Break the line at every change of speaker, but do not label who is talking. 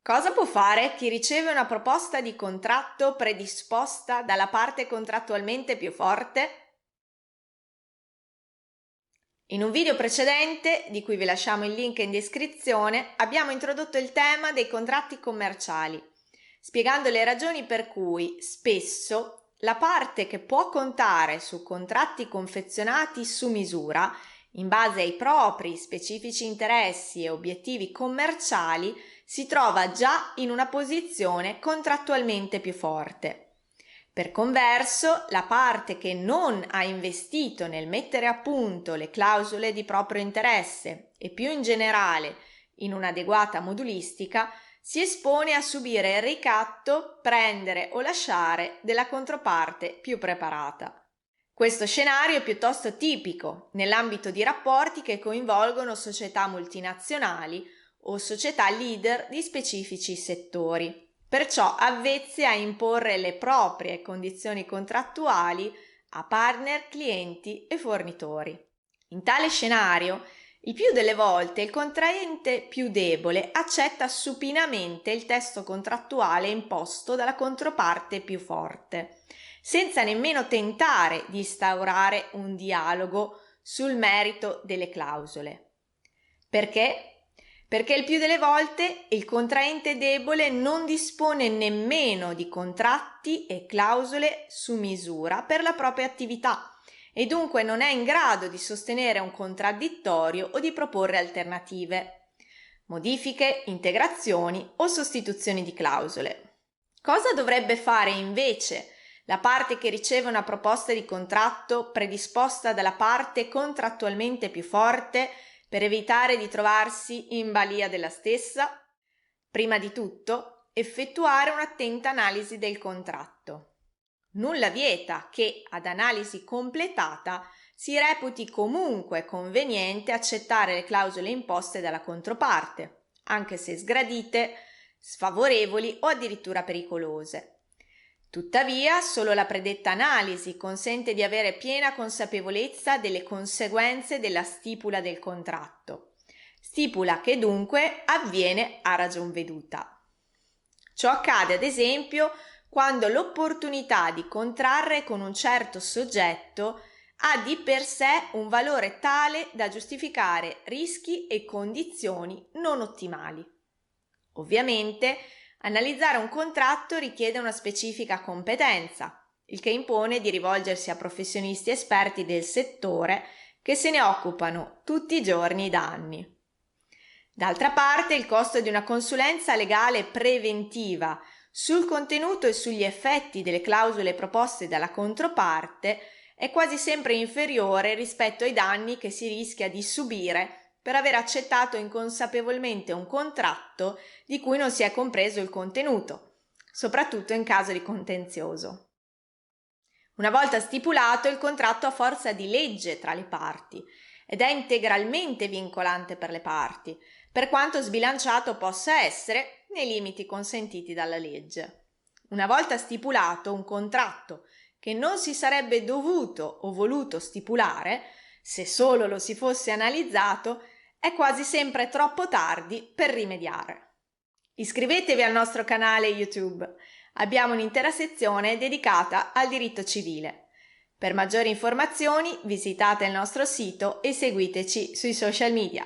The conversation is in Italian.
Cosa può fare chi riceve una proposta di contratto predisposta dalla parte contrattualmente più forte? In un video precedente, di cui vi lasciamo il link in descrizione, abbiamo introdotto il tema dei contratti commerciali, spiegando le ragioni per cui spesso la parte che può contare su contratti confezionati su misura, in base ai propri specifici interessi e obiettivi commerciali, si trova già in una posizione contrattualmente più forte. Per converso, la parte che non ha investito nel mettere a punto le clausole di proprio interesse e più in generale in un'adeguata modulistica si espone a subire il ricatto, prendere o lasciare della controparte più preparata. Questo scenario è piuttosto tipico nell'ambito di rapporti che coinvolgono società multinazionali o società leader di specifici settori, perciò avvezze a imporre le proprie condizioni contrattuali a partner, clienti e fornitori. In tale scenario, il più delle volte il contraente più debole accetta supinamente il testo contrattuale imposto dalla controparte più forte, senza nemmeno tentare di instaurare un dialogo sul merito delle clausole. Perché? Perché il più delle volte il contraente debole non dispone nemmeno di contratti e clausole su misura per la propria attività e dunque non è in grado di sostenere un contraddittorio o di proporre alternative, modifiche, integrazioni o sostituzioni di clausole. Cosa dovrebbe fare invece la parte che riceve una proposta di contratto predisposta dalla parte contrattualmente più forte per evitare di trovarsi in balia della stessa? Prima di tutto, effettuare un'attenta analisi del contratto. Nulla vieta che, ad analisi completata, si reputi comunque conveniente accettare le clausole imposte dalla controparte, anche se sgradite, sfavorevoli o addirittura pericolose. Tuttavia, solo la predetta analisi consente di avere piena consapevolezza delle conseguenze della stipula del contratto, stipula che dunque avviene a ragion veduta. Ciò accade ad esempio quando l'opportunità di contrarre con un certo soggetto ha di per sé un valore tale da giustificare rischi e condizioni non ottimali. Ovviamente, analizzare un contratto richiede una specifica competenza, il che impone di rivolgersi a professionisti esperti del settore che se ne occupano tutti i giorni da anni. D'altra parte, il costo di una consulenza legale preventiva sul contenuto e sugli effetti delle clausole proposte dalla controparte è quasi sempre inferiore rispetto ai danni che si rischia di subire per aver accettato inconsapevolmente un contratto di cui non si è compreso il contenuto, soprattutto in caso di contenzioso. Una volta stipulato, il contratto ha forza di legge tra le parti ed è integralmente vincolante per le parti, per quanto sbilanciato possa essere nei limiti consentiti dalla legge. Una volta stipulato un contratto che non si sarebbe dovuto o voluto stipulare, se solo lo si fosse analizzato, è quasi sempre troppo tardi per rimediare. Iscrivetevi al nostro canale YouTube. Abbiamo un'intera sezione dedicata al diritto civile. Per maggiori informazioni visitate il nostro sito e seguiteci sui social media.